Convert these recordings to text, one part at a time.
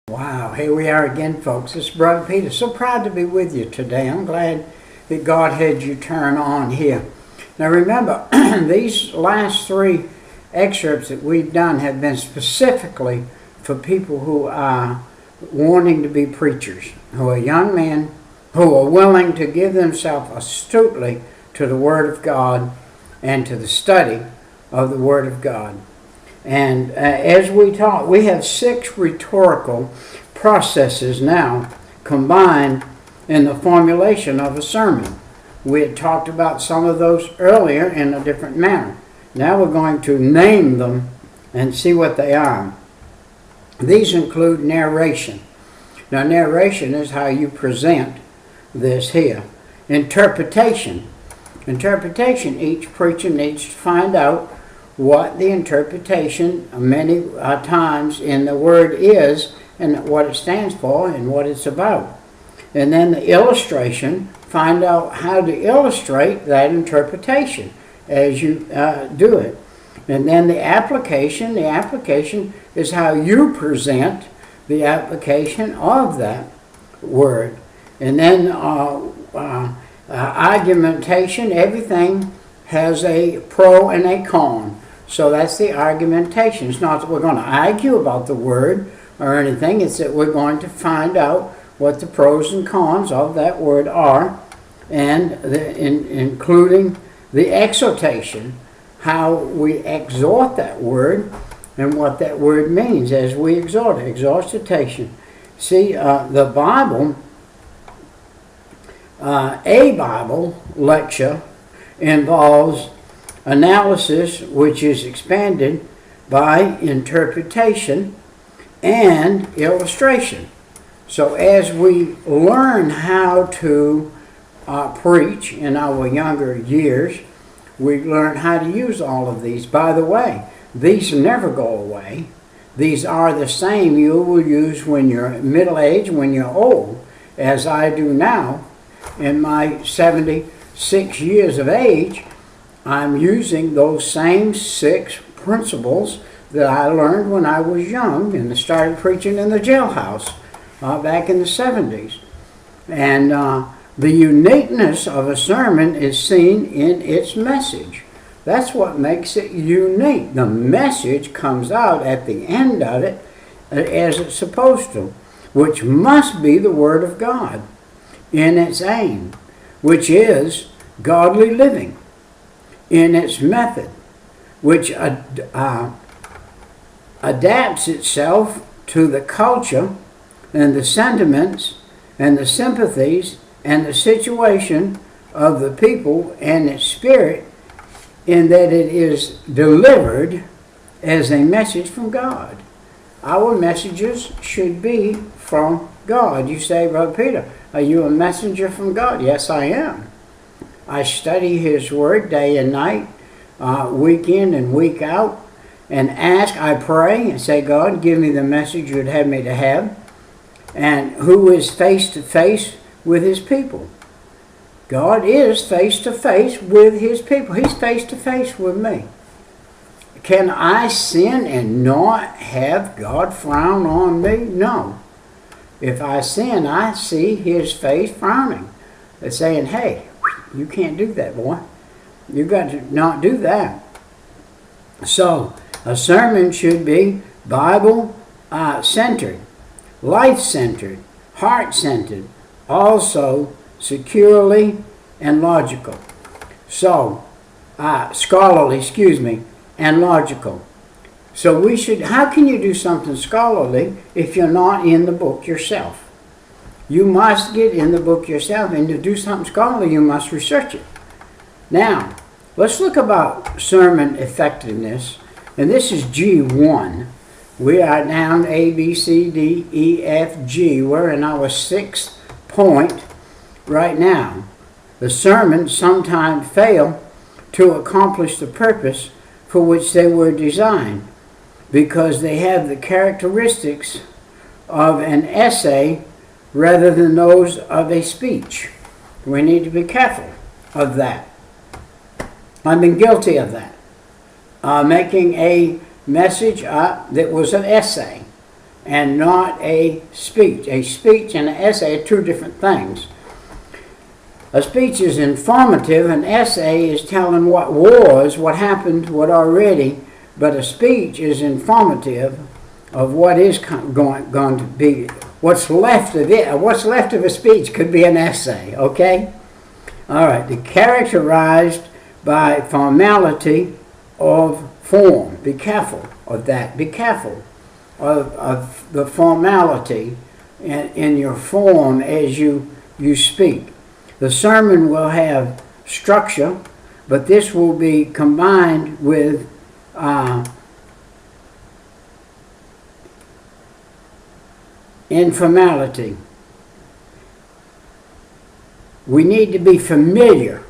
Wow, here we are again, folks. This is Brother Peter. So proud to be with you today. I'm glad that God had you turn on here. Now remember, these last three excerpts that we've done have been specifically for people who are wanting to be preachers, who are young men, who are willing to give themselves astutely to the Word of God and to the study of the Word of God. And as we talk, we have 6 rhetorical processes now combined in the formulation of a sermon. We had talked about some of those earlier in a different manner. Now we're going to name them and see what they are. These include narration. Now narration is how you present this here. Interpretation. Interpretation, each preacher needs to find out what the interpretation many times in the word is and what it stands for and what it's about. And then the illustration, find out how to illustrate that interpretation as you do it. And then the application is how you present the application of that word. And then argumentation, everything has a pro and a con. So that's the argumentation. It's not that we're going to argue about the word or anything. It's that we're going to find out what the pros and cons of that word are, and including the exhortation, how we exhort that word and what that word means as we exhort it. Exhortation. See, the Bible, a Bible lecture involves analysis, which is expanded by interpretation and illustration. So as we learn how to preach in our younger years, we learn how to use all of these. By the way, these never go away. These are the same you will use when you're middle-aged, when you're old, as I do now. In my 76 years of age, I'm using those same 6 principles that I learned when I was young and started preaching in the jailhouse back in the 70s. And the uniqueness of a sermon is seen in its message. That's what makes it unique. The message comes out at the end of it as it's supposed to, which must be the Word of God in its aim, which is godly living, in its method, which adapts itself to the culture and the sentiments and the sympathies and the situation of the people and its spirit, in that it is delivered as a message from God. Our messages should be from God. You say, Brother Peter, are you a messenger from God? Yes, I am. I study His Word day and night, week in and week out, and I pray and say, God, give me the message you'd have me to have. And who is face to face with His people? God is face to face with His people. He's face to face with me. Can I sin and not have God frown on me? No. If I sin, I see His face frowning. It's saying, hey, you can't do that, boy. You've got to not do that. So, a sermon should be Bible-centered, life-centered, heart-centered, also securely and logical. So, scholarly, and logical. So we should, how can you do something scholarly if you're not in the book yourself? You must get in the book yourself, and to do something scholarly, you must research it. Now, let's look about sermon effectiveness, and this is G1. We are down A, B, C, D, E, F, G. We're in our 6th point right now. The sermons sometimes fail to accomplish the purpose for which they were designed, because they have the characteristics of an essay rather than those of a speech. We need to be careful of that. I've been guilty of that. Making a message that was an essay. and not a speech. A speech and an essay are two different things. A speech is informative, an essay is telling what was, what happened, what already, but a speech is informative of what is going to be. What's left of it, what's left of a speech could be an essay, okay? All right, they're characterized by formality of form. Be careful of that. Be careful of the formality in your form as you speak. The sermon will have structure, but this will be combined with informality. We need to be familiar.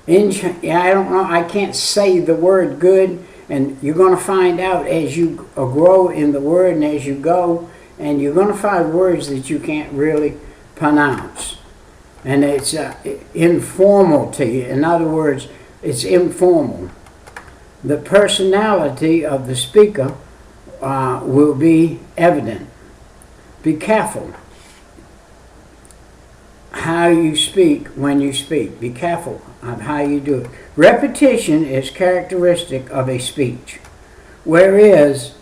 I don't know, I can't say the word good, and you're going to find out as you grow in the word and as you go, and you're going to find words that you can't really pronounce. And it's informality. In other words, it's informal. The personality of the speaker will be evident. Be careful how you speak when you speak. Be careful of how you do it. Repetition is characteristic of a speech, whereas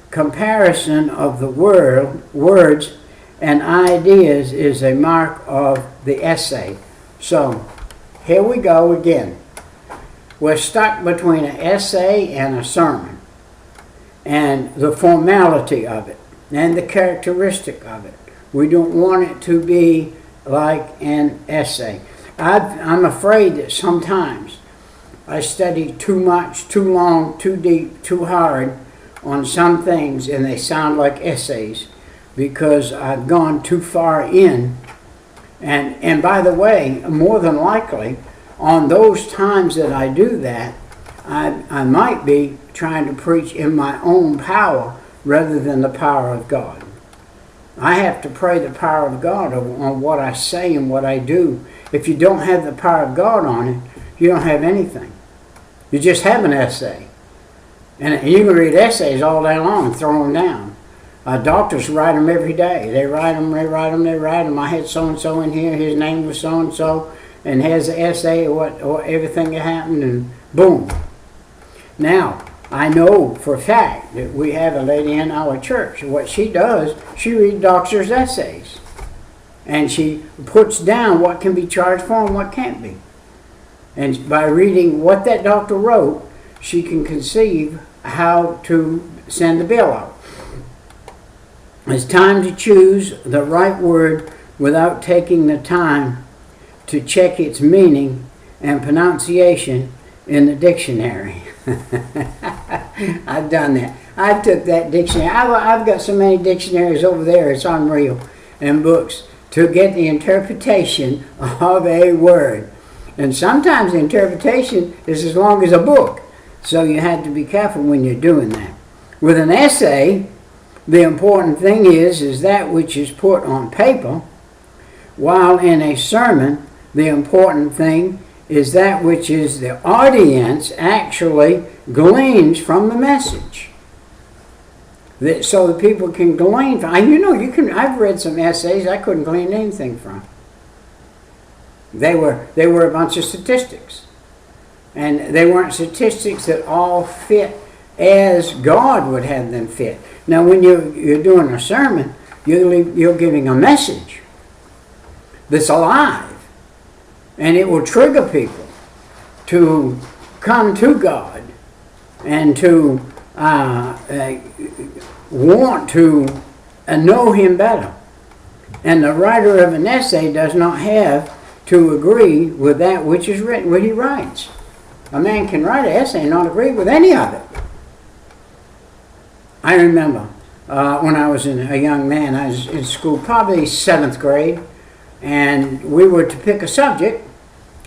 comparison of the words and ideas is a mark of the essay. So, here we go again. We're stuck between an essay and a sermon, and the formality of it, and the characteristic of it. We don't want it to be like an essay. I'm afraid that sometimes I study too much, too long, too deep, too hard on some things, and they sound like essays because I've gone too far in. And by the way, more than likely, on those times that I do that, I might be trying to preach in my own power rather than the power of God. I have to pray the power of God on what I say and what I do. If you don't have the power of God on it, you don't have anything. You just have an essay. And you can read essays all day long and throw them down. Doctors write them every day. They write them. I had so-and-so in here, his name was so-and-so, and has an essay of what everything that happened, and boom. Now, I know for a fact that we have a lady in our church. What she does, she reads doctors' essays. And she puts down what can be charged for and what can't be. And by reading what that doctor wrote, she can conceive how to send the bill out. It's time to choose the right word without taking the time to check its meaning and pronunciation in the dictionary. I've done that. I took that dictionary. I've got so many dictionaries over there, it's unreal, and books to get the interpretation of a word. And sometimes the interpretation is as long as a book. So you have to be careful when you're doing that. With an essay, the important thing is that which is put on paper, while in a sermon, the important thing is that which is the audience actually gleans from the message. So the people can glean from. I've read some essays I couldn't glean anything from. They were a bunch of statistics. And they weren't statistics that all fit as God would have them fit. Now when you're doing a sermon, you're giving a message that's alive. And it will trigger people to come to God and to want to know Him better. And the writer of an essay does not have to agree with that which is written, what he writes. A man can write an essay and not agree with any of it. I remember when I was a young man, I was in school, probably 7th grade, and we were to pick a subject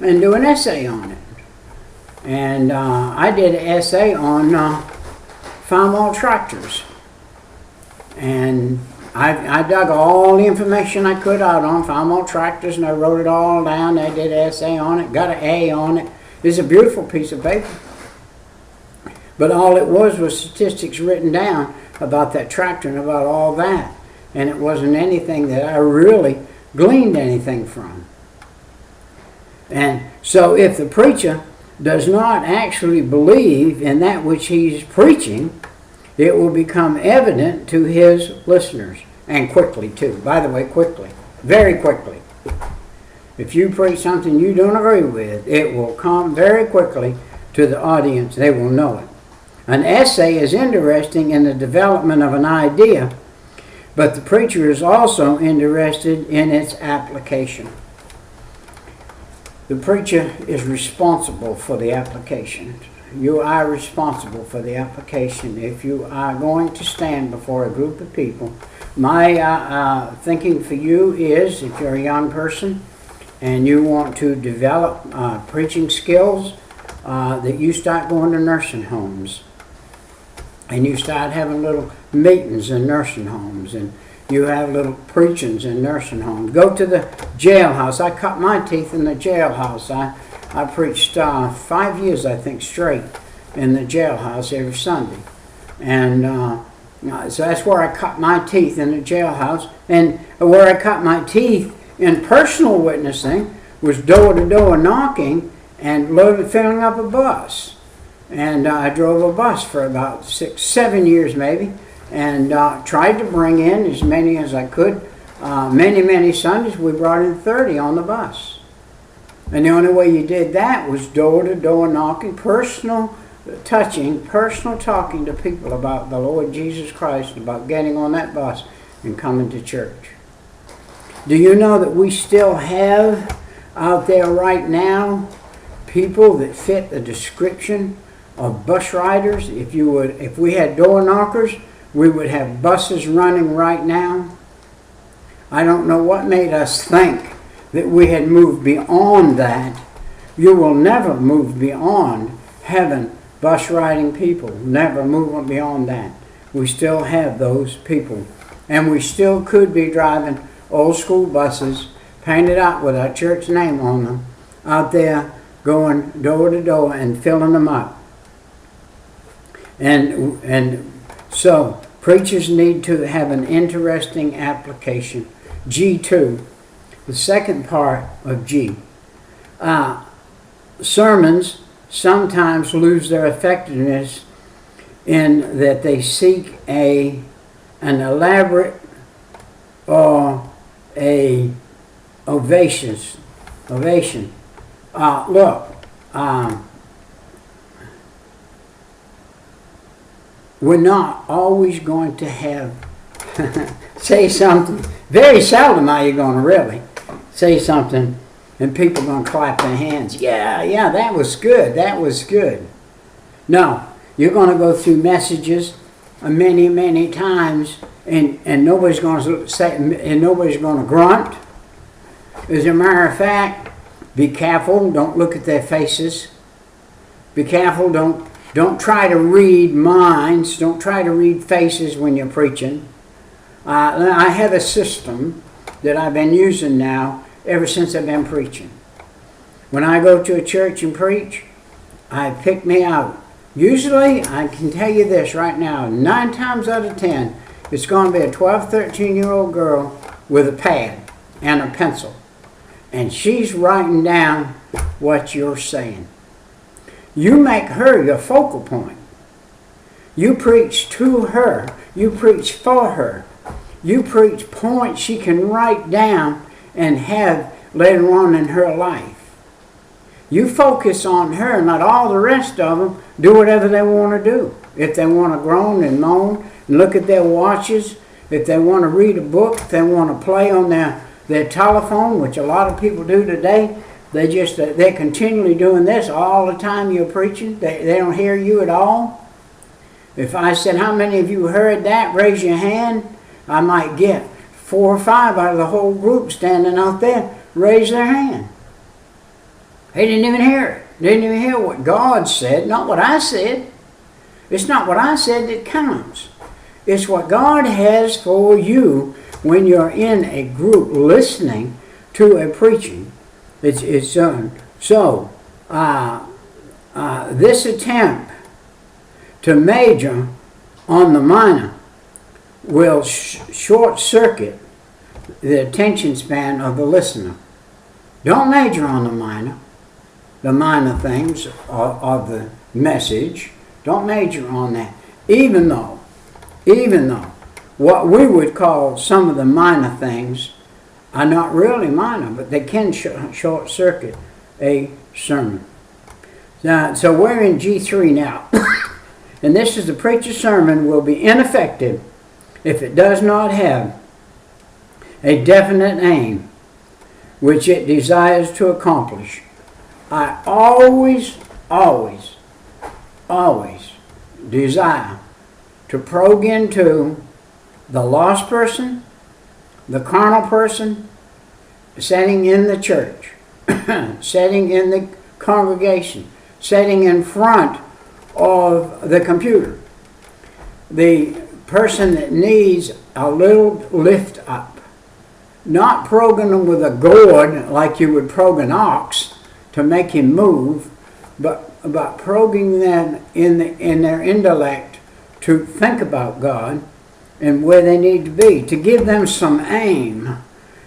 and do an essay on it. And I did an essay on farm tractors. And I dug all the information I could out on farm tractors, and I wrote it all down. I did an essay on it, got an A on it. It's a beautiful piece of paper. But all it was statistics written down about that tractor and about all that. And it wasn't anything that I really gleaned anything from. And so if the preacher does not actually believe in that which he's preaching, it will become evident to his listeners. And quickly too. By the way, quickly. Very quickly. If you preach something you don't agree with, it will come very quickly to the audience. They will know it. An essay is interesting in the development of an idea, but the preacher is also interested in its application. The preacher is responsible for the application. You are responsible for the application. If you are going to stand before a group of people, my thinking for you is, if you're a young person and you want to develop preaching skills, that you start going to nursing homes. And you start having little meetings in nursing homes, and you have little preachings in nursing homes. Go to the jailhouse. I cut my teeth in the jailhouse. I preached 5 years, I think, straight in the jailhouse every Sunday. And so that's where I cut my teeth, in the jailhouse. And where I cut my teeth in personal witnessing was door-to-door knocking and filling up a bus. And I drove a bus for about 6-7 years maybe, and tried to bring in as many as I could. Many Sundays we brought in 30 on the bus. And the only way you did that was door-to-door knocking, personal touching, personal talking to people about the Lord Jesus Christ, about getting on that bus and coming to church. Do you know that we still have out there right now people that fit the description of bus riders? If we had door knockers, we would have buses running right now. I don't know what made us think that we had moved beyond that. You will never move beyond having bus riding people. Never move beyond that. We still have those people. And we still could be driving old school buses painted out with our church name on them, out there going door to door and filling them up. And so preachers need to have an interesting application. G2, the second part of G. Sermons sometimes lose their effectiveness in that they seek an elaborate or a ovation. We're not always going to have say something. Very seldom are you going to really say something and people are going to clap their hands. Yeah, that was good. That was good. No, you're going to go through messages many times, and nobody's going to say, and nobody's going to grunt. As a matter of fact, be careful. Don't look at their faces. Be careful. Don't try to read minds. Don't try to read faces when you're preaching. I have a system that I've been using now ever since I've been preaching. When I go to a church and preach, I pick me out. Usually, I can tell you this right now, 9 times out of 10, it's going to be a 12, 13-year-old girl with a pad and a pencil. And she's writing down what you're saying. You make her your focal point. You preach to her. You preach for her. You preach points she can write down and have later on in her life. You focus on her, not all the rest of them do whatever they want to do. If they want to groan and moan and look at their watches, if they want to read a book, if they want to play on their telephone, which a lot of people do today, they're continually doing this all the time you're preaching. They don't hear you at all. If I said, how many of you heard that? Raise your hand. I might get 4 or 5 out of the whole group standing out there raise their hand. They didn't even hear it. They didn't even hear what God said, not what I said. It's not what I said that counts. It's what God has for you when you're in a group listening to a preaching. This attempt to major on the minor will short circuit the attention span of the listener. Don't major on the minor things of the message. Don't major on that. Even though what we would call some of the minor things are not really minor, but they can short circuit a sermon. Now, so we're in G3 now. And this is the preacher's sermon will be ineffective if it does not have a definite aim which it desires to accomplish. I always desire to probe into the lost person, the carnal person, sitting in the church, sitting in the congregation, sitting in front of the computer, the person that needs a little lift up, not probing them with a gourd like you would probe an ox to make him move, but probing them in their intellect to think about God and where they need to be, to give them some aim.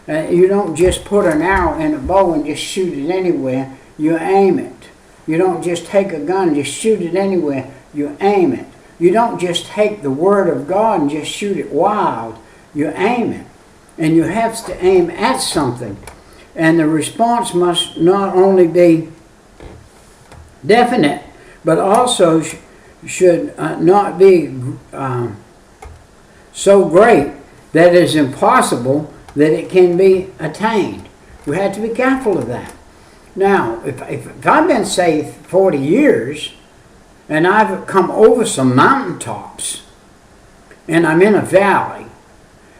You don't just put an arrow in a bow and just shoot it anywhere. You aim it. You don't just take a gun and just shoot it anywhere. You aim it. You don't just take the Word of God and just shoot it wild. You aim it. And you have to aim at something. And the response must not only be definite, but also should not be so great that it is impossible that it can be attained. We have to be careful of that. Now, if I've been saved 40 years and I've come over some mountaintops and I'm in a valley,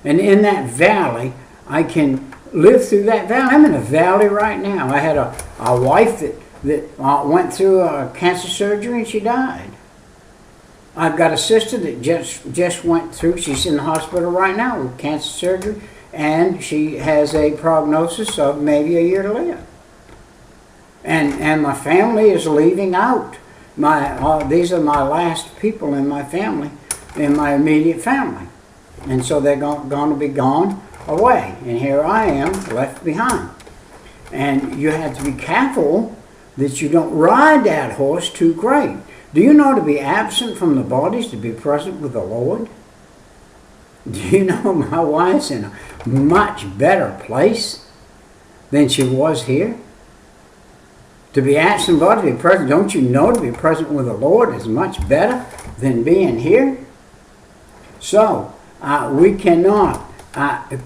and in that valley I can live through that valley. I'm in a valley right now. I had a wife that went through a cancer surgery and she died. I've got a sister that just went through, she's in the hospital right now with cancer surgery, and she has a prognosis of maybe a year to live. And my family is leaving out. These are my last people in my family, in my immediate family. And so they're going to be gone away. And here I am, left behind. And you have to be careful that you don't ride that horse too great. Do you know to be absent from the body is to be present with the Lord? Do you know my wife's in a much better place than she was here? To be absent from the body, to be present, don't you know to be present with the Lord is much better than being here? So, we cannot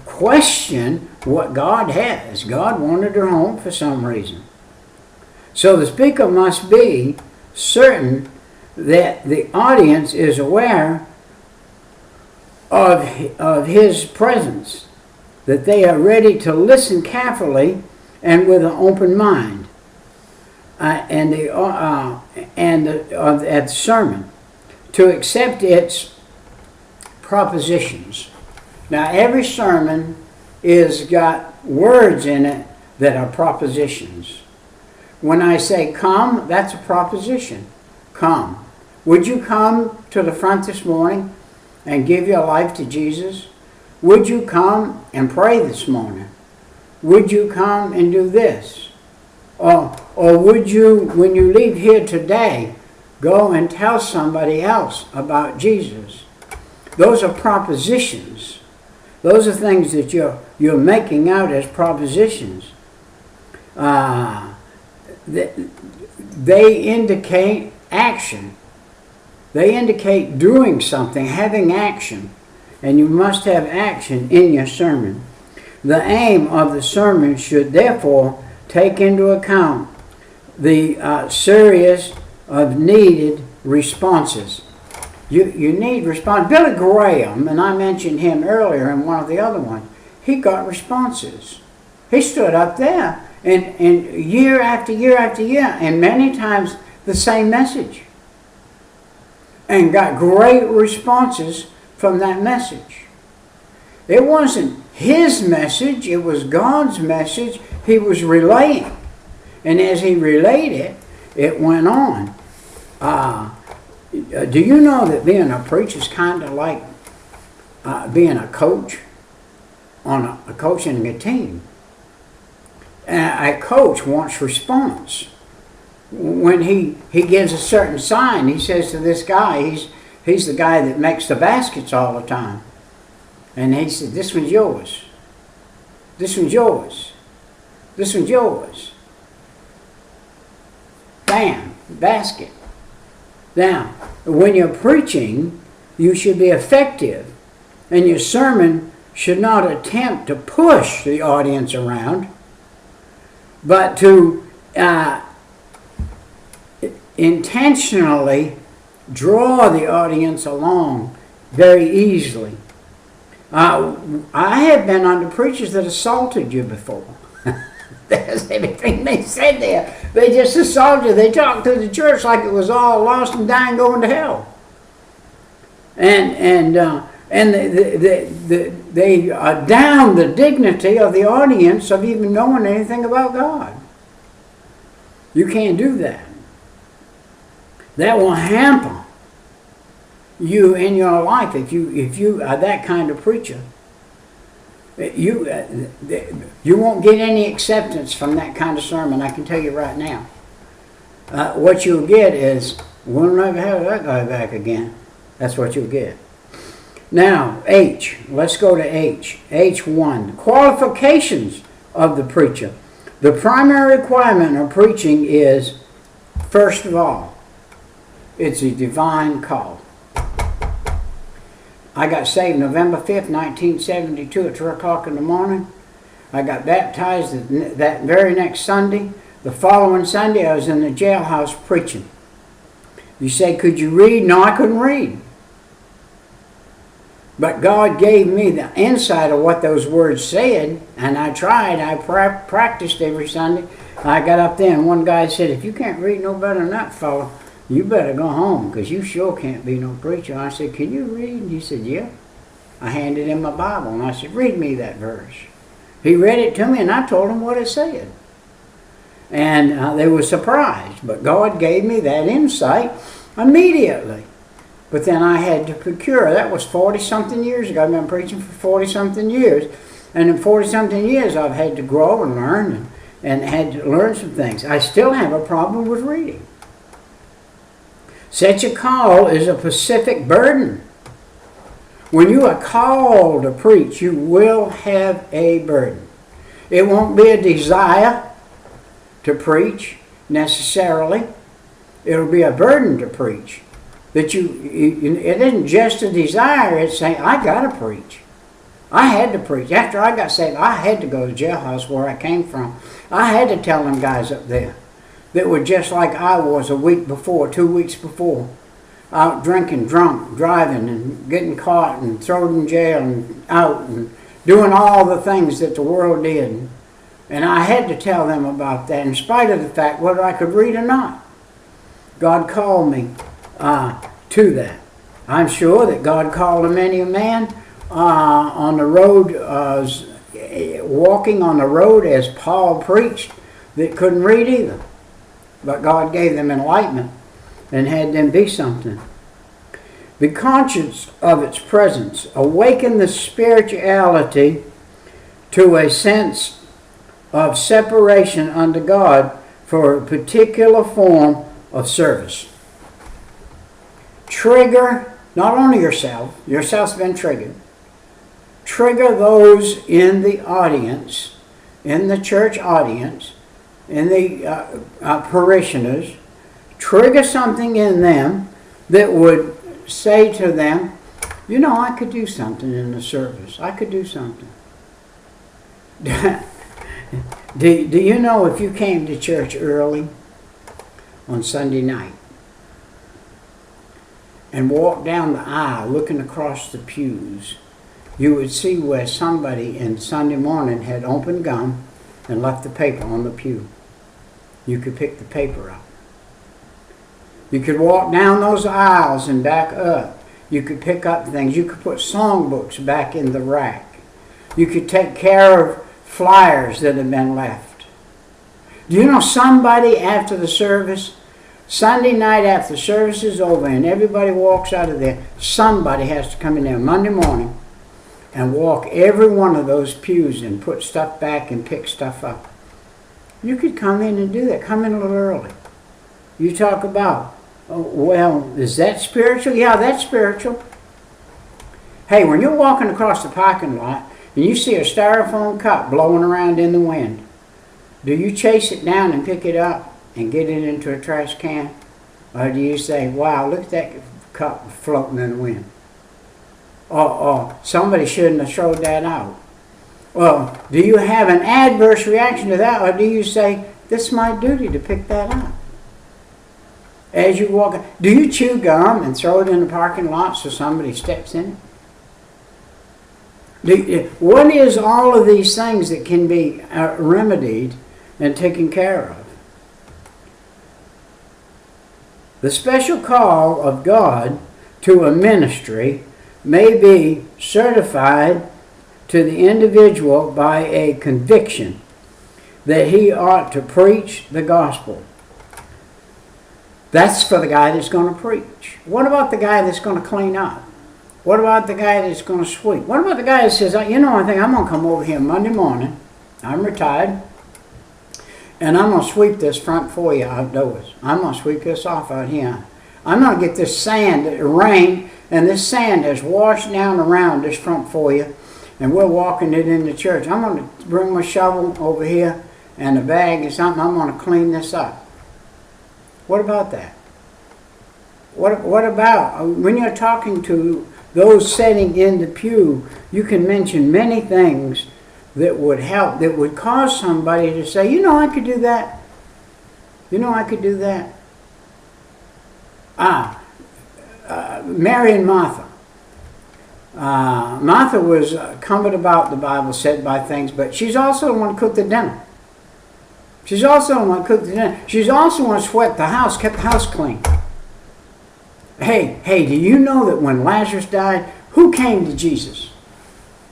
question what God has. God wanted her home for some reason. So the speaker must be certain that the audience is aware of his presence, that they are ready to listen carefully and with an open mind, at the sermon, to accept its propositions. Now, every sermon is got words in it that are propositions. When I say come, that's a proposition. Come. Would you come to the front this morning and give your life to Jesus? Would you come and pray this morning? Would you come and do this? Or would you, when you leave here today, go and tell somebody else about Jesus? Those are propositions. Those are things that you're making out as propositions. They indicate action. They indicate doing something, having action. And you must have action in your sermon. The aim of the sermon should therefore take into account the series of needed responses. You need response. Billy Graham, and I mentioned him earlier in one of the other ones, he got responses. He stood up there and year after year after year, and many times the same message, and got great responses from that message. It wasn't his message, it was God's message he was relaying. And as he relayed it, it went on. Do you know that being a preacher is kind of like being a coach on a coaching a team. A coach wants response. When he gives a certain sign, he says to this guy, he's the guy that makes the baskets all the time. And he said, this one's yours. This one's yours. This one's yours. Bam, basket. Now, when you're preaching, you should be effective. And your sermon should not attempt to push the audience around, but to intentionally draw the audience along very easily. I have been under preachers that assaulted you before. That's everything they said there. They just assaulted you. They talked to the church like it was all lost and dying, going to hell. And they down the dignity of the audience of even knowing anything about God. You can't do that. That will hamper you in your life if you are that kind of preacher. You won't get any acceptance from that kind of sermon, I can tell you right now. What you'll get is, we'll never have that guy back again. That's what you'll get. Now, H. Let's go to H. H1. Qualifications of the preacher. The primary requirement of preaching is, first of all, it's a divine call. I got saved November 5th, 1972 at 3 o'clock in the morning. I got baptized that very next Sunday. The following Sunday, I was in the jailhouse preaching. You say, could you read? No, I couldn't read. But God gave me the insight of what those words said, and I tried. I practiced every Sunday. I got up there, and one guy said, if you can't read no better than that fellow, you better go home, because you sure can't be no preacher. I said, can you read? And he said, yeah. I handed him my Bible, and I said, read me that verse. He read it to me, and I told him what it said. And they were surprised, but God gave me that insight immediately. But then I had to procure. That was 40-something years ago. I've been preaching for 40-something years. And in 40-something years, I've had to grow and learn and had to learn some things. I still have a problem with reading. Such a call is a specific burden. When you are called to preach, you will have a burden. It won't be a desire to preach necessarily. It'll be a burden to preach. That it isn't just a desire, it's saying, I got to preach. I had to preach. After I got saved, I had to go to the jailhouse where I came from. I had to tell them guys up there that were just like I was a week before, 2 weeks before, out drinking, drunk, driving, and getting caught and thrown in jail and out and doing all the things that the world did. And I had to tell them about that in spite of the fact whether I could read or not. God called me to that. I'm sure that God called many a man on the road, walking on the road as Paul preached, that couldn't read either. But God gave them enlightenment and had them be something. Be conscious of its presence. Awaken the spirituality to a sense of separation unto God for a particular form of service. Trigger not only yourself's been triggered, trigger those in the audience, in the church audience, in the parishioners, trigger something in them that would say to them, you know, I could do something in the service. I could do something. Do you know if you came to church early on Sunday night and walked down the aisle looking across the pews, you would see where somebody in Sunday morning had opened gum and left the paper on the pew. You could pick the paper up. You could walk down those aisles and back up. You could pick up things. You could put songbooks back in the rack. You could take care of flyers that had been left. Do you know somebody after the service, Sunday night after the service is over and everybody walks out of there, somebody has to come in there Monday morning and walk every one of those pews and put stuff back and pick stuff up. You could come in and do that. Come in a little early. You talk about, oh, well, is that spiritual? Yeah, that's spiritual. Hey, when you're walking across the parking lot and you see a styrofoam cup blowing around in the wind, do you chase it down and pick it up and get it into a trash can? Or do you say, wow, look at that cup floating in the wind? Or somebody shouldn't have thrown that out. Well, do you have an adverse reaction to that, or do you say, this is my duty to pick that up? As you walk, do you chew gum and throw it in the parking lot so somebody steps in it? What is all of these things that can be remedied and taken care of? The special call of God to a ministry may be certified to the individual by a conviction that he ought to preach the gospel. That's for the guy that's going to preach. What about the guy that's going to clean up? What about the guy that's going to sweep? What about the guy that says, you know, I think I'm going to come over here Monday morning, I'm retired, and I'm going to sweep this front foyer outdoors. I'm going to sweep this off out here. I'm going to get this sand, it rained, and this sand has washed down around this front foyer, and we're walking it in the church. I'm going to bring my shovel over here and a bag or something. I'm going to clean this up. What about that? What about when you're talking to those sitting in the pew, you can mention many things that would help, that would cause somebody to say, you know, I could do that. You know, I could do that. Mary and Martha. Martha was cumbered about, the Bible said, by things, but she's also the one who cooked the dinner. She's also the one who cooked the dinner. She's also the one who swept the house, kept the house clean. Hey, do you know that when Lazarus died, who came to Jesus?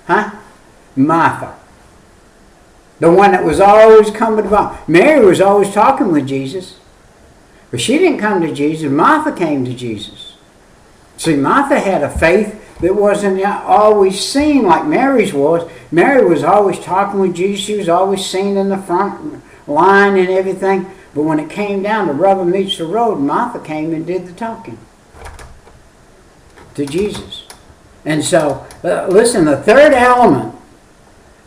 Huh? Martha. The one that was always cumbered about. Mary was always talking with Jesus. But she didn't come to Jesus. Martha came to Jesus. See, Martha had a faith that wasn't always seen like Mary's was. Mary was always talking with Jesus. She was always seen in the front line and everything. But when it came down to rubber meets the road, Martha came and did the talking to Jesus. And so, listen, the third element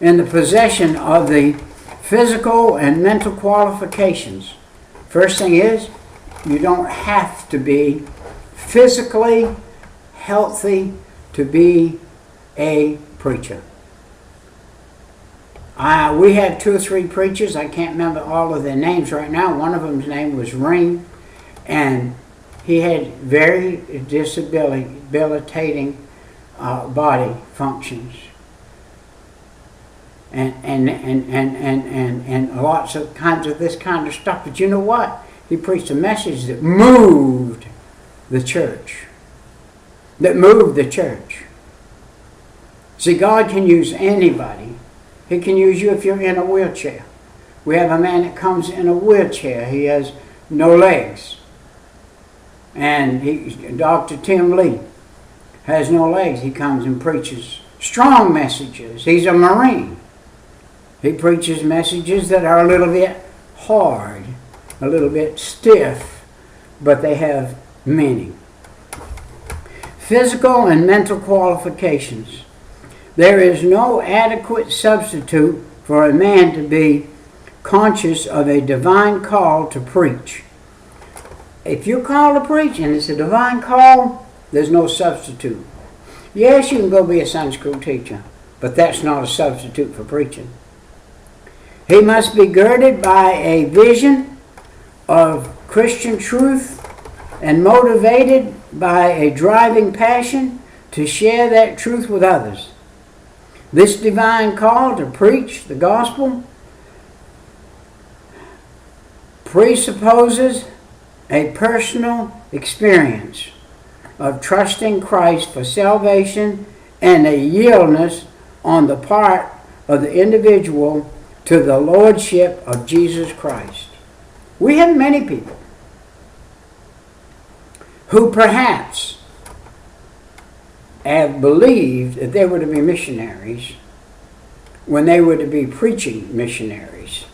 in the possession of the physical and mental qualifications. First thing is, you don't have to be physically healthy to be a preacher. We had 2 or 3 preachers. I can't remember all of their names right now. One of them's name was Ring, and he had very debilitating body functions, and lots of kinds of this kind of stuff. But you know what? He preached a message that moved the church. That moved the church. See, God can use anybody. He can use you if you're in a wheelchair. We have a man that comes in a wheelchair. He has no legs. And Dr. Tim Lee has no legs. He comes and preaches strong messages. He's a Marine. He preaches messages that are a little bit hard, a little bit stiff, but they have meaning. Physical and mental qualifications. There is no adequate substitute for a man to be conscious of a divine call to preach. If you're called to preach and it's a divine call, there's no substitute. Yes, you can go be a Sunday school teacher, but that's not a substitute for preaching. He must be girded by a vision of Christian truth and motivated by a driving passion to share that truth with others. This divine call to preach the gospel presupposes a personal experience of trusting Christ for salvation and a yieldness on the part of the individual to the lordship of Jesus Christ. We have many people who perhaps have believed that they were to be missionaries when they were to be preaching missionaries.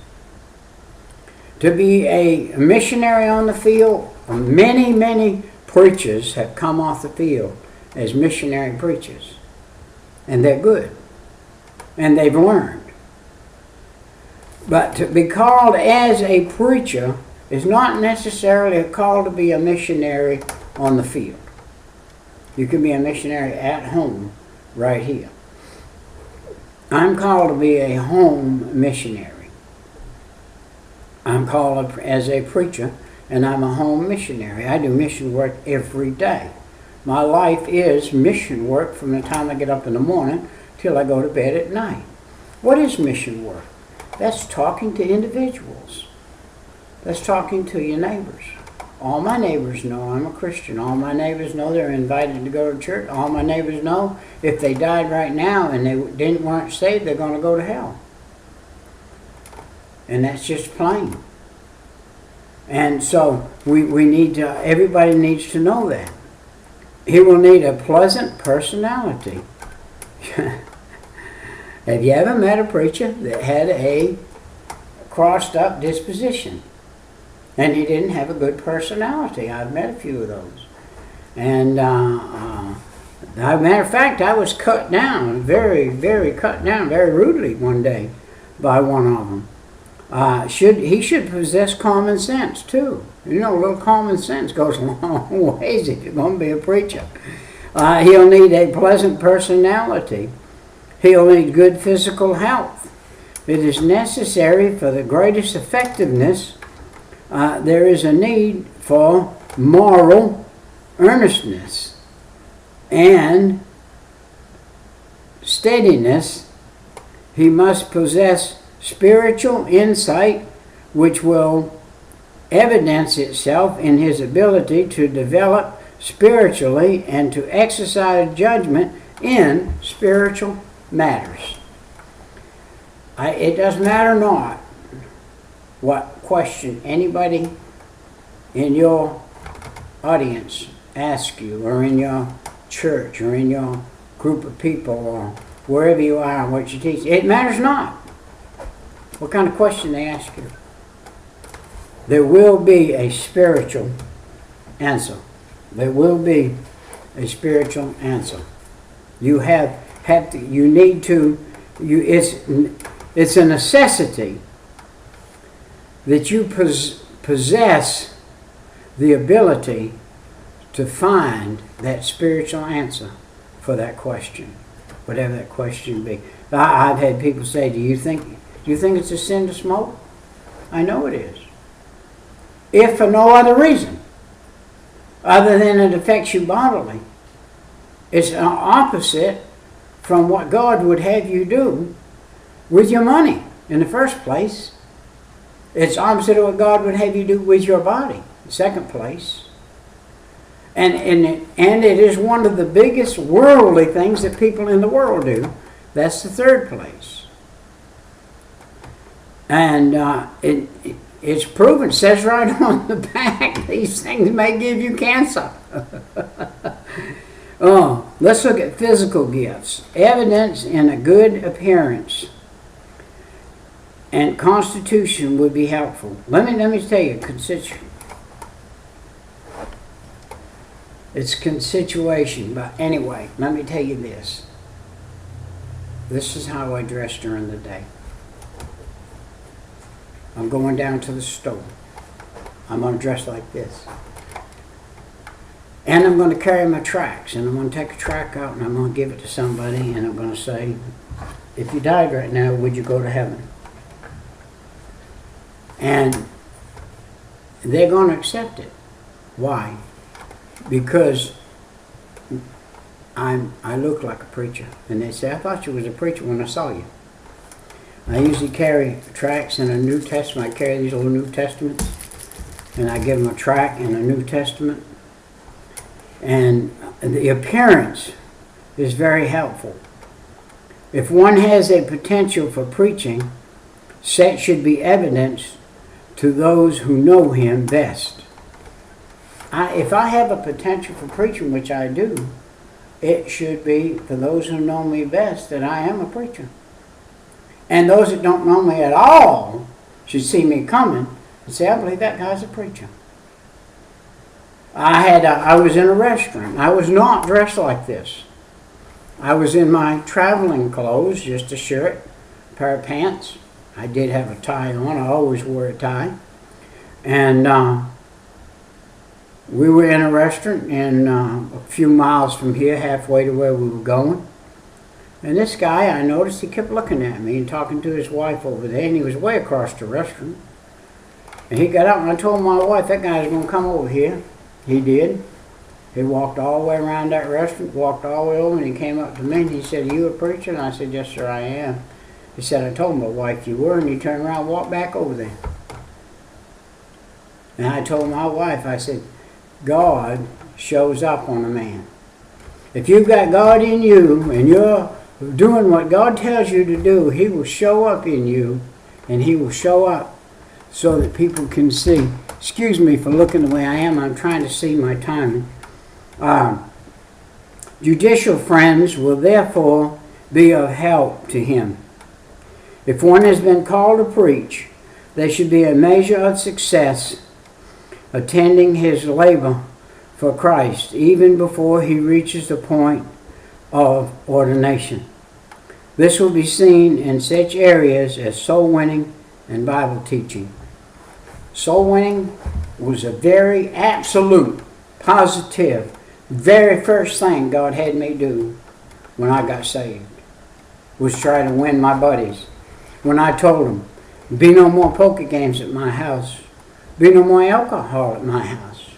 To be a missionary on the field, many, many preachers have come off the field as missionary preachers. And they're good. And they've learned. But to be called as a preacher is not necessarily a call to be a missionary on the field. You can be a missionary at home, right here. I'm called to be a home missionary. I'm called as a preacher, and I'm a home missionary. I do mission work every day. My life is mission work from the time I get up in the morning till I go to bed at night. What is mission work? That's talking to individuals. That's talking to your neighbors. All my neighbors know I'm a Christian. All my neighbors know they're invited to go to church. All my neighbors know if they died right now and they weren't saved, they're going to go to hell. And that's just plain. And so we need to, everybody needs to know that. He will need a pleasant personality. Have you ever met a preacher that had a crossed up disposition? And he didn't have a good personality. I've met a few of those. And as a matter of fact, I was cut down, very, very cut down, very rudely one day by one of them. He should possess common sense too. You know, a little common sense goes a long ways if you're going to be a preacher. He'll need a pleasant personality. He'll need good physical health. It is necessary for the greatest effectiveness. There is a need for moral earnestness and steadiness. He must possess spiritual insight, which will evidence itself in his ability to develop spiritually and to exercise judgment in spiritual matters. It doesn't matter not what question anybody in your audience asks you, or in your church, or in your group of people, or wherever you are, what you teach. It matters not what kind of question they ask you. There will be a spiritual answer. There will be a spiritual answer. You need to. It's a necessity that you possess the ability to find that spiritual answer for that question, whatever that question be. I've had people say, do you think it's a sin to smoke? I know it is. If for no other reason, other than it affects you bodily. It's opposite from what God would have you do with your money in the first place. It's opposite of what God would have you do with your body in the second place. And it is one of the biggest worldly things that people in the world do. That's the third place. And it's proven, it says right on the back, these things may give you cancer. Let's look at physical gifts. Evidence in a good appearance and constitution would be helpful. Let me tell you, it's constitution, but anyway, let me tell you this. This is how I dress during the day. I'm going down to the store. I'm going to dress like this. And I'm going to carry my tracts, and I'm going to take a tract out and I'm going to give it to somebody, and I'm going to say, if you died right now, would you go to heaven? And they're going to accept it. Why? Because I look like a preacher. And they say, I thought you was a preacher when I saw you. I usually carry tracts in a New Testament. I carry these little New Testaments, and I give them a tract in a New Testament. And the appearance is very helpful. If one has a potential for preaching, such should be evidenced to those who know him best. If I have a potential for preaching, which I do, it should be, for those who know me best, that I am a preacher. And those that don't know me at all should see me coming and say, I believe that guy's a preacher. I was in a restaurant. I was not dressed like this. I was in my traveling clothes, just a shirt, a pair of pants. I did have a tie on. I always wore a tie. And we were in a restaurant a few miles from here, halfway to where we were going. And this guy, I noticed, he kept looking at me and talking to his wife over there, and he was way across the restaurant. And he got up, and I told my wife, that guy's going to come over here. He did. He walked all the way around that restaurant, walked all the way over, and he came up to me, and he said, are you a preacher? And I said, yes, sir, I am. He said, I told my wife you were, and he turned around and walked back over there. And I told my wife, I said, God shows up on a man. If you've got God in you, and you're doing what God tells you to do, He will show up in you, and He will show up so that people can see. Excuse me for looking the way I am. I'm trying to see my timing. Judicial friends will therefore be of help to him. If one has been called to preach, there should be a measure of success attending his labor for Christ, even before he reaches the point of ordination. This will be seen in such areas as soul winning and Bible teaching. Soul winning was a very absolute, positive, very first thing God had me do when I got saved, was try to win my buddies. When I told them, be no more poker games at my house, be no more alcohol at my house.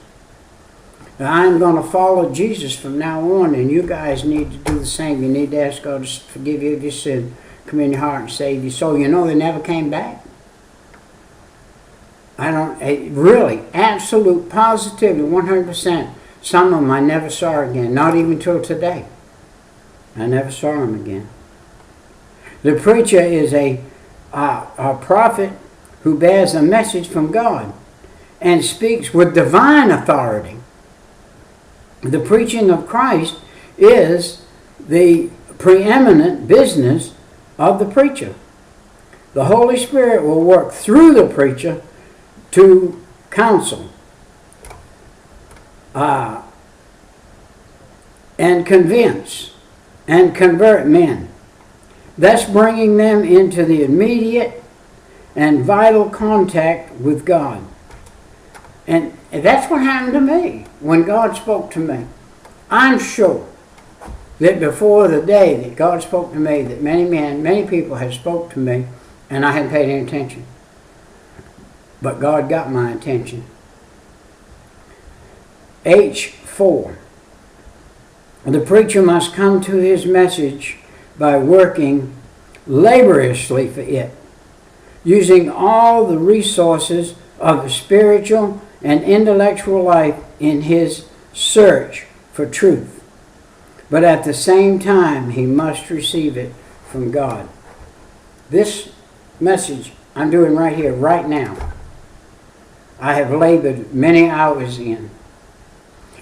I'm going to follow Jesus from now on, and you guys need to do the same. You need to ask God to forgive you of your sin, come in your heart and save your soul. You know they never came back. Really, absolute, positively, 100%. Some of them I never saw again, not even till today. I never saw them again. The preacher is a prophet who bears a message from God and speaks with divine authority. The preaching of Christ is the preeminent business of the preacher. The Holy Spirit will work through the preacher to counsel and convince and convert men, thus bringing them into the immediate and vital contact with God. And that's what happened to me when God spoke to me. I'm sure that before the day that God spoke to me, that many people had spoke to me, and I hadn't paid any attention. But God got my attention. H4. The preacher must come to his message by working laboriously for it, using all the resources of the spiritual and intellectual life in his search for truth. But at the same time, he must receive it from God. This message I'm doing right here, right now, I have labored many hours in.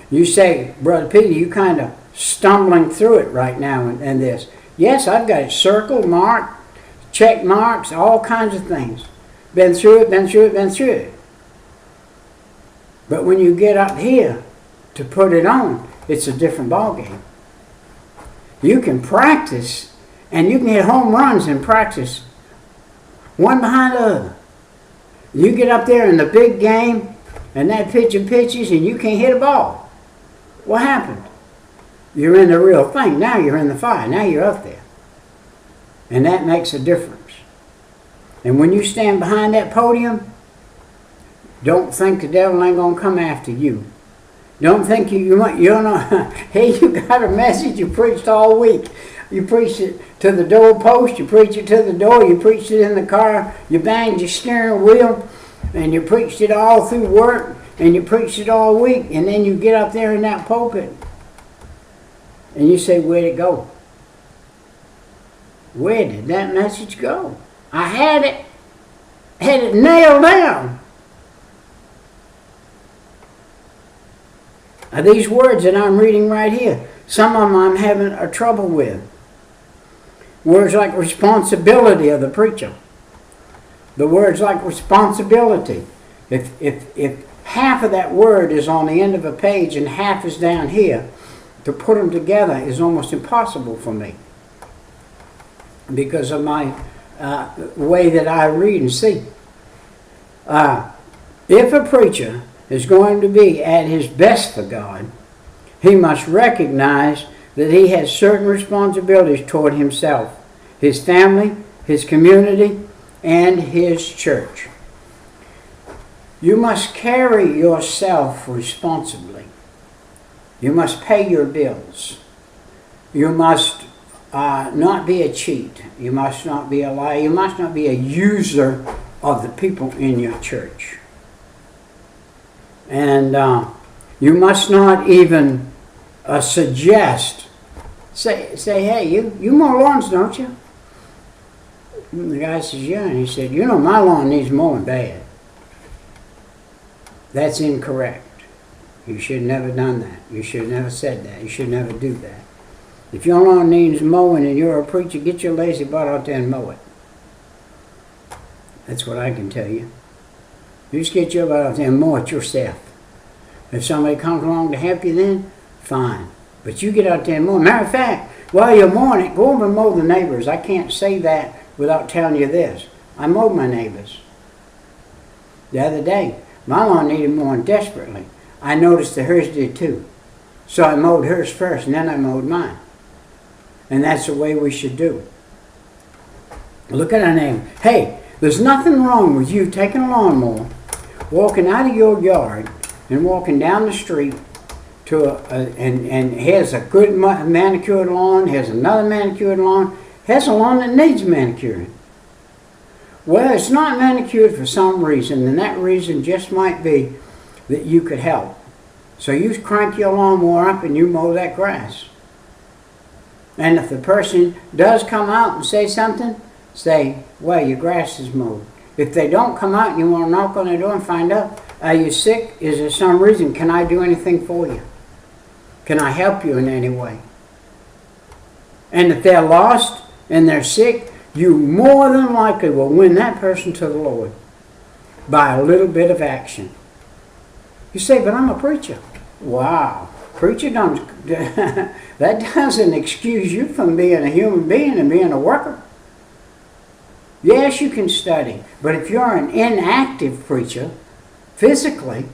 You say, Brother Peter, you kind of stumbling through it right now and this. Yes, I've got it circled, marked, check marks, all kinds of things. Been through it, been through it, been through it. But when you get up here to put it on, it's a different ballgame. You can practice, and you can hit home runs in practice, one behind the other. You get up there in the big game, and that pitcher pitches, and you can't hit a ball. What happened? You're in the real thing. Now you're in the fire. Now you're up there. And that makes a difference. And when you stand behind that podium, don't think the devil ain't going to come after you. Don't think you're not, hey, you got a message you preached all week. You preached it to the doorpost, you preached it to the door, you preached it in the car, you banged your steering wheel, and you preached it all through work, and you preached it all week, and then you get up there in that pulpit, and you say, where'd it go? Where did that message go? I had it nailed down. These words that I'm reading right here Some of them I'm having a trouble with. Words like responsibility of the preacher. The words like responsibility. If half of that word is on the end of a page and half is down here, to put them together is almost impossible for me because of my way that I read and see. If a preacher is going to be at his best for God, he must recognize that he has certain responsibilities toward himself, his family, his community, and his church. You must carry yourself responsibly. You must pay your bills. You must not be a cheat. You must not be a liar. You must not be a user of the people in your church. And you must not even suggest, say, hey, you mow lawns, don't you? And the guy says, yeah. And he said, my lawn needs mowing bad. That's incorrect. You should have never done that. You should have never said that. You should never do that. If your lawn needs mowing and you're a preacher, get your lazy butt out there and mow it. That's what I can tell you. You just get your butt out there and mow it yourself. If somebody comes along to help you then, fine. But you get out there and mow it. Matter of fact, while you're mowing it, go over and mow the neighbors. I can't say that without telling you this. I mowed my neighbors. The other day, my lawn needed mowing desperately. I noticed that hers did too. So I mowed hers first and then I mowed mine. And that's the way we should do. Look at our neighbor. Hey, there's nothing wrong with you taking a lawnmower, walking out of your yard and walking down the street to and here's a good manicured lawn, here's another manicured lawn, here's a lawn that needs manicuring. Well, it's not manicured for some reason, and that reason just might be that you could help. So you crank your lawnmower up and you mow that grass. And if the person does come out and say something, say, well, your grass is mowed. If they don't come out and you want to knock on their door and find out, are you sick? Is there some reason? Can I do anything for you? Can I help you in any way? And if they're lost and they're sick, you more than likely will win that person to the Lord by a little bit of action. You say, but I'm a preacher. Wow. Preacher that doesn't excuse you from being a human being and being a worker. Yes, you can study, but if you're an inactive preacher, physically,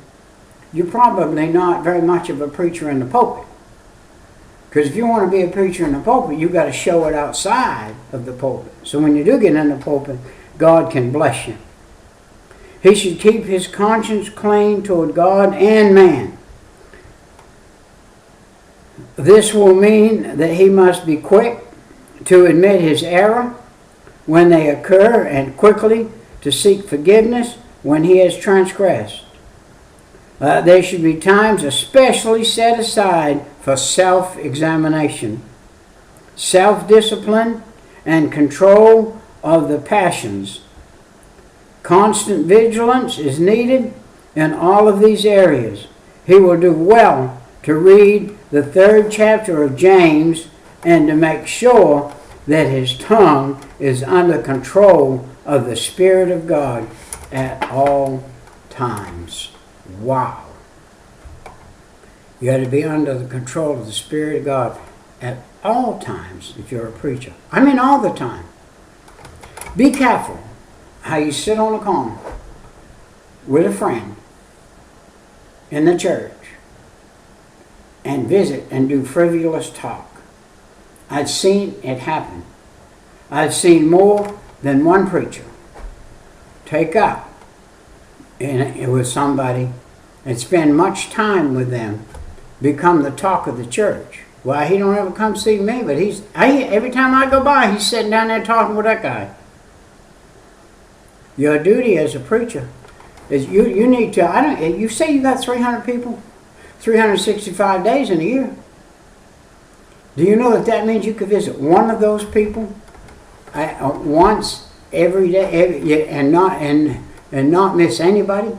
you're probably not very much of a preacher in the pulpit. Because if you want to be a preacher in the pulpit, you've got to show it outside of the pulpit. So when you do get in the pulpit, God can bless you. He should keep his conscience clean toward God and man. This will mean that he must be quick to admit his error when they occur and quickly to seek forgiveness when he has transgressed. There should be times especially set aside for self-examination, self-discipline, and control of the passions. Constant vigilance is needed in all of these areas. He will do well to read the 3rd chapter of James and to make sure that his tongue is under control of the Spirit of God at all times. Wow. You got to be under the control of the Spirit of God at all times if you're a preacher. I mean all the time. Be careful how you sit on a corner with a friend in the church and visit and do frivolous talk. I've seen it happen. I've seen more than one preacher take up with somebody and spend much time with them, become the talk of the church. Well, he don't ever come see me, but every time I go by, he's sitting down there talking with that guy. Your duty as a preacher is you need to, you say you got 300 people, 365 days in a year. Do you know that means you could visit one of those people once every day and not miss anybody?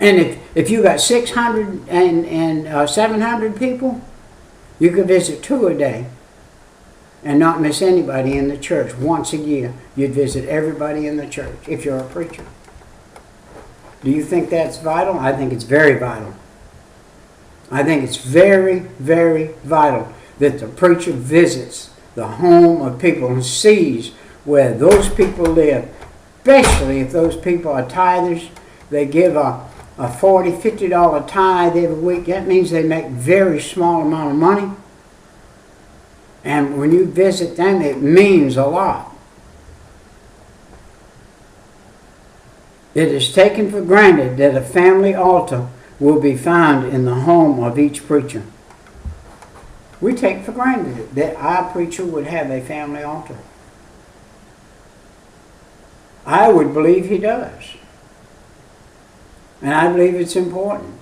And if you got 600 and 700 people, you could visit 2 a day and not miss anybody in the church. Once a year, you'd visit everybody in the church if you're a preacher. Do you think that's vital? I think it's very vital. I think it's very, very vital that the preacher visits the home of people and sees where those people live, especially if those people are tithers. They give a $40, $50 tithe every week. That means they make very small amount of money. And when you visit them, it means a lot. It is taken for granted that a family altar will be found in the home of each preacher. We take for granted that our preacher would have a family altar. I would believe he does. And I believe it's important.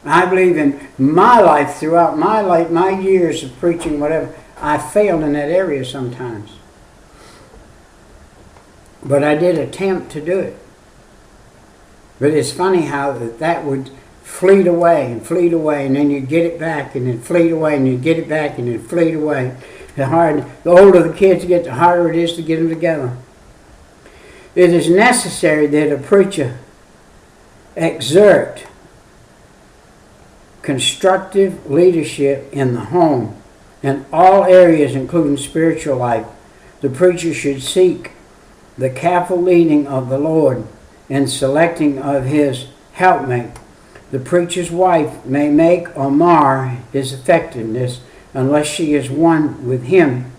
I believe in my life, throughout my life, my years of preaching, whatever, I failed in that area sometimes. But I did attempt to do it. But it's funny how that would fleet away, and then you get it back, and then fleet away, and you get it back, and then fleet away. The older the kids get, the harder it is to get them together. It is necessary that a preacher exert constructive leadership in the home in all areas, including spiritual life. The preacher should seek the careful leading of the Lord in selecting of his helpmate. The preacher's wife may make or mar his effectiveness unless she is one with him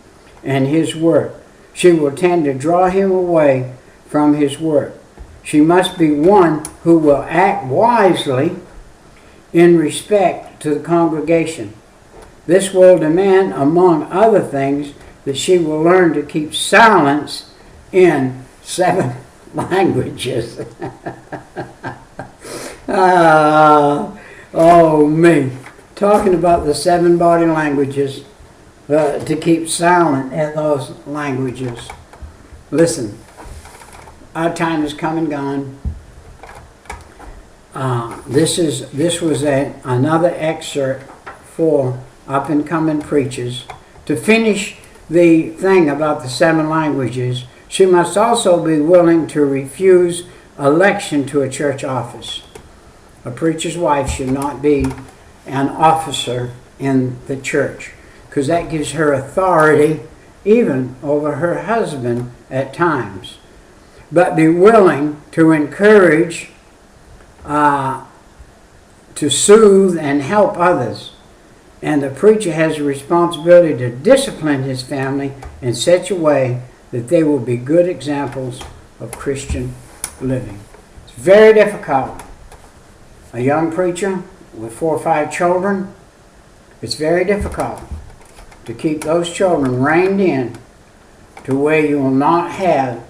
and his work. She will tend to draw him away from his work. She must be one who will act wisely in respect to the congregation. This will demand, among other things, that she will learn to keep silence in 7 languages. Oh me. Talking about the 7 body languages, to keep silent in those languages. Listen, our time has come and gone. This was another excerpt for up-and-coming preachers. To finish the thing about the 7 languages, she must also be willing to refuse election to a church office. A preacher's wife should not be an officer in the church, because that gives her authority even over her husband at times. But be willing to encourage, to soothe and help others. And the preacher has a responsibility to discipline his family in such a way that they will be good examples of Christian living. It's very difficult. A young preacher with 4 or 5 children, it's very difficult to keep those children reined in to where you will not have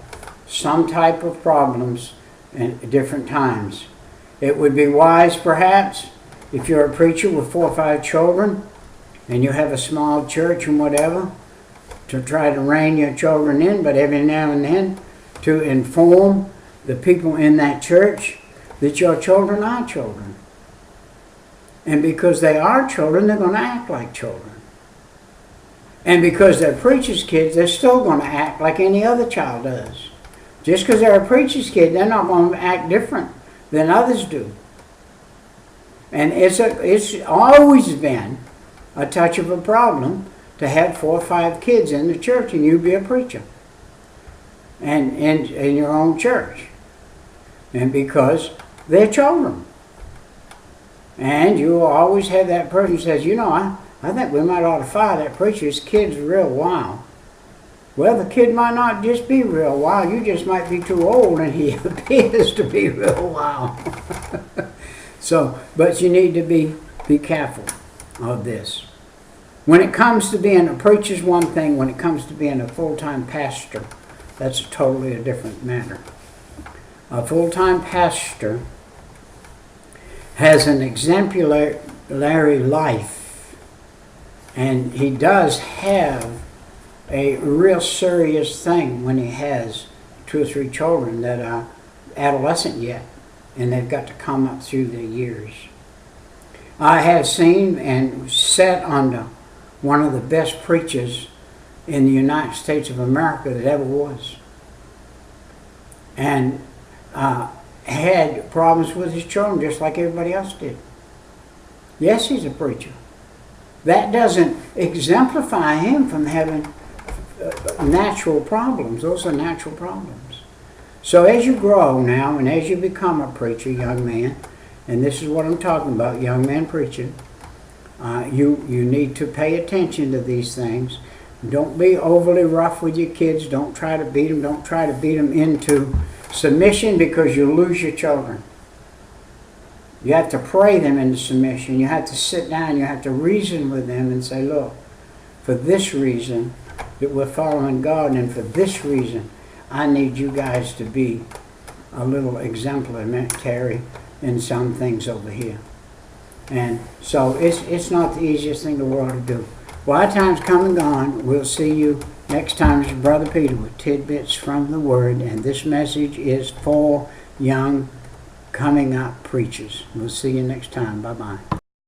some type of problems at different times. It would be wise, perhaps, if you're a preacher with 4 or 5 children and you have a small church and whatever, to try to rein your children in, but every now and then to inform the people in that church that your children are children. And because they are children, they're going to act like children. And because they're preacher's kids, they're still going to act like any other child does. Just because they're a preacher's kid, they're not going to act different than others do. And it's always been a touch of a problem to have 4 or 5 kids in the church and you be a preacher and in your own church. And because they're children. And you will always have that person who says, you know, I think we might ought to fire that preacher. His kid's real wild. Well, the kid might not just be real wild. You just might be too old and he appears to be real wild. But you need to be careful of this. When it comes to being a preacher's one thing. When it comes to being a full-time pastor, that's totally a different matter. A full-time pastor has an exemplary life, and he does have a real serious thing when he has 2 or 3 children that are adolescent yet. and they've got to come up through their years. I have seen and sat under one of the best preachers in the United States of America that ever was, and had problems with his children just like everybody else did. Yes, he's a preacher. That doesn't exemplify him from having natural problems. Those are natural problems. So as you grow now, and as you become a preacher, young man, and this is what I'm talking about, young man preaching, you need to pay attention to these things. Don't be overly rough with your kids. Don't try to beat them. Don't try to beat them into submission, because you'll lose your children. You have to pray them into submission. You have to sit down. You have to reason with them and say, look, for this reason that we're following God, and for this reason I need you guys to be a little exemplary in some things over here. And so it's not the easiest thing in the world to do. Well, our time's come and gone. We'll see you next time. It's Brother Peter with tidbits from the Word, and this message is for young coming up preachers. We'll see you next time. Bye-bye.